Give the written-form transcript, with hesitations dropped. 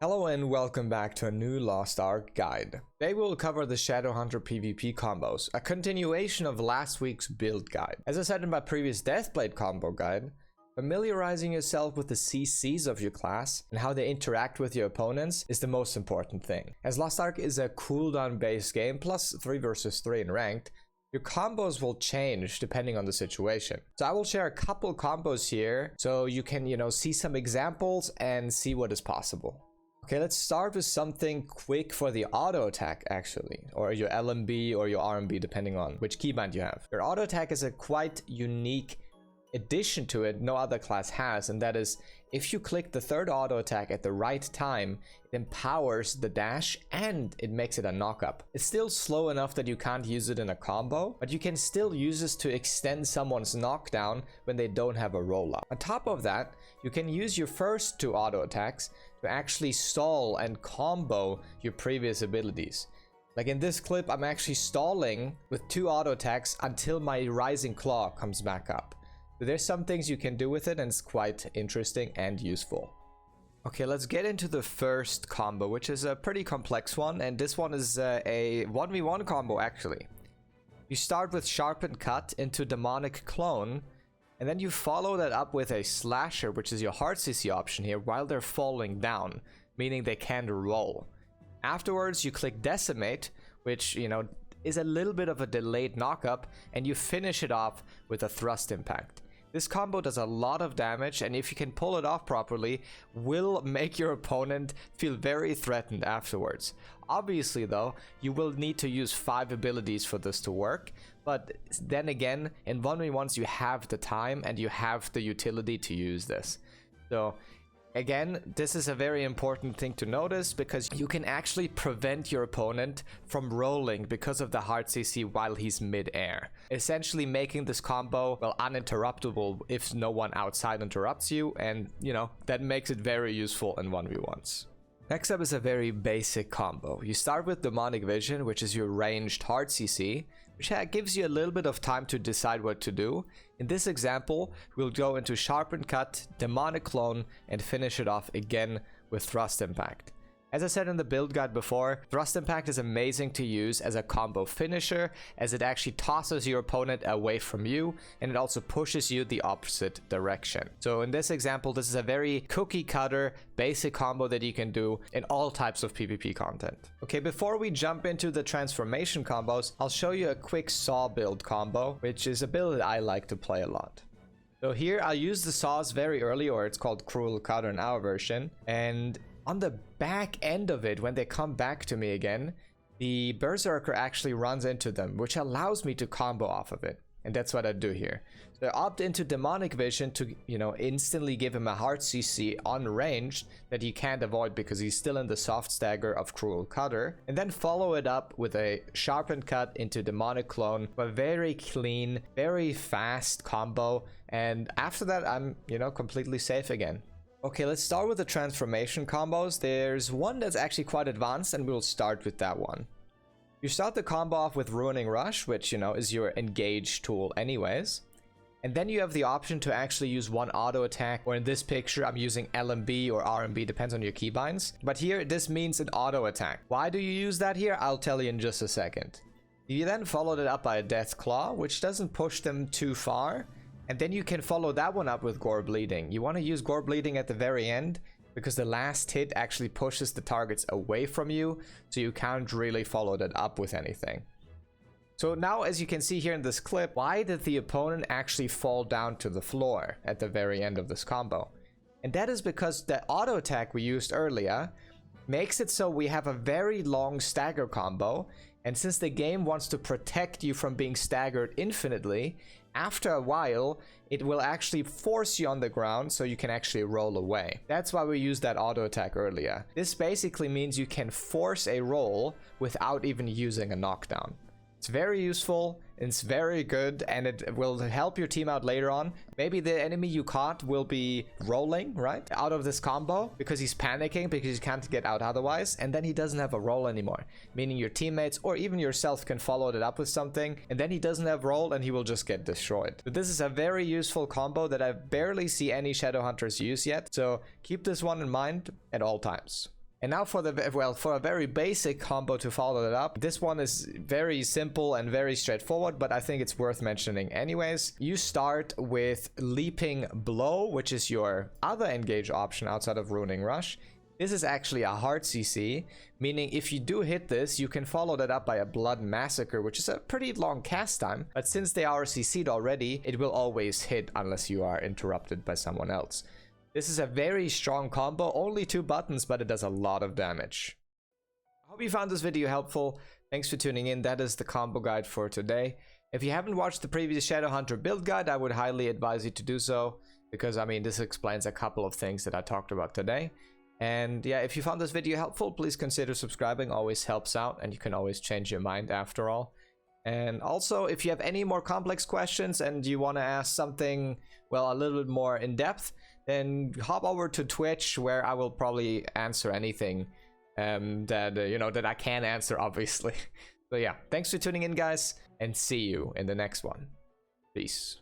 Hello and welcome back to a new Lost Ark guide. Today we'll cover the Shadowhunter PvP combos, a continuation of last week's build guide. As I said in my previous Deathblade combo guide, familiarizing yourself with the CCs of your class and how they interact with your opponents is the most important thing. As Lost Ark is a cooldown based game plus 3 versus 3 in ranked, your combos will change depending on the situation. So I will share a couple combos here so you can, see some examples and see what is possible. Okay, let's start with something quick for the auto attack actually, or your LMB or your RMB depending on which keybind you have. Your auto attack is a quite unique addition to it no other class has, and that is if you click the third auto attack at the right time, it empowers the dash and it makes it a knockup. It's still slow enough that you can't use it in a combo, but you can still use this to extend someone's knockdown when they don't have a roll up. On top of that, you can use your first 2 auto attacks to actually stall and combo your previous abilities. Like in this clip, I'm actually stalling with 2 auto attacks until my Rising Claw comes back up. So there's some things you can do with it and it's quite interesting and useful. Okay, let's get into the first combo, which is a pretty complex one, and this one is a 1v1 combo actually. You start with Sharpened Cut into Demonic Clone, and then you follow that up with a Slasher, which is your hard CC option here, while they're falling down, meaning they can't roll. Afterwards, you click Decimate, which, is a little bit of a delayed knockup, and you finish it off with a Thrust Impact. This combo does a lot of damage, and if you can pull it off properly, will make your opponent feel very threatened afterwards. Obviously though, you will need to use 5 abilities for this to work, but then again, in 1v1s you have the time and you have the utility to use this. So again, this is a very important thing to notice because you can actually prevent your opponent from rolling because of the hard CC while he's mid-air. Essentially making this combo, well, uninterruptible if no one outside interrupts you, and that makes it very useful in 1v1s. Next up is a very basic combo. You start with Demonic Vision, which is your ranged hard CC, which gives you a little bit of time to decide what to do. In this example, we'll go into Sharpened Cut, Demonic Clone, and finish it off again with Thrust Impact. As I said in the build guide before, Thrust Impact is amazing to use as a combo finisher, as it actually tosses your opponent away from you, and it also pushes you the opposite direction. So in this example, this is a very cookie cutter basic combo that you can do in all types of PvP content. Okay, before we jump into the transformation combos, I'll show you a quick saw build combo, which is a build that I like to play a lot. So here I'll use the saws very early, or it's called Cruel Cutter in our version, and on the back end of it, when they come back to me again, the Berserker actually runs into them, which allows me to combo off of it. And that's what I do here. So I opt into Demonic Vision to, instantly give him a hard CC unranged that he can't avoid because he's still in the soft stagger of Cruel Cutter. And then follow it up with a Sharpened Cut into Demonic Clone. A very clean, very fast combo. And after that, I'm, completely safe again. Okay, let's start with the transformation combos. There's one that's actually quite advanced, and we'll start with that one. You start the combo off with Ruining Rush, which, is your engage tool anyways. And then you have the option to actually use one auto attack, or in this picture, I'm using LMB or RMB, depends on your keybinds. But here, this means an auto attack. Why do you use that here? I'll tell you in just a second. You then followed it up by a Death Claw, which doesn't push them too far. And then you can follow that one up with Gore Bleeding. You want to use Gore Bleeding at the very end because the last hit actually pushes the targets away from you, so you can't really follow that up with anything. So now, as you can see here in this clip, why did the opponent actually fall down to the floor at the very end of this combo? And that is because the auto attack we used earlier makes it so we have a very long stagger combo, and since the game wants to protect you from being staggered infinitely, after a while, it will actually force you on the ground so you can actually roll away. That's why we used that auto attack earlier. This basically means you can force a roll without even using a knockdown. It's very useful, it's very good, and it will help your team out later on. Maybe the enemy you caught will be rolling, right, out of this combo because he's panicking because he can't get out otherwise, and then he doesn't have a roll anymore, meaning your teammates or even yourself can follow it up with something, and then he doesn't have roll and he will just get destroyed. But this is a very useful combo that I barely see any Shadowhunters use yet, so keep this one in mind at all times. And now for the, well, for a very basic combo to follow that up. This one is very simple and very straightforward, but I think it's worth mentioning anyways. You start with Leaping Blow, which is your other engage option outside of Ruining Rush. This is actually a hard CC, meaning if you do hit this, you can follow that up by a Blood Massacre, which is a pretty long cast time. But since they are CC'd already, it will always hit unless you are interrupted by someone else. This is a very strong combo, only 2 buttons, but it does a lot of damage. I hope you found this video helpful. Thanks for tuning in. That is the combo guide for today. If you haven't watched the previous Shadowhunter build guide, I would highly advise you to do so, because I mean, this explains a couple of things that I talked about today. And yeah, if you found this video helpful, please consider subscribing. Always helps out, and you can always change your mind after all. And also, if you have any more complex questions and you want to ask something, well, a little bit more in depth, then hop over to Twitch, where I will probably answer anything that I can answer, obviously. So yeah, thanks for tuning in, guys, and see you in the next one. Peace.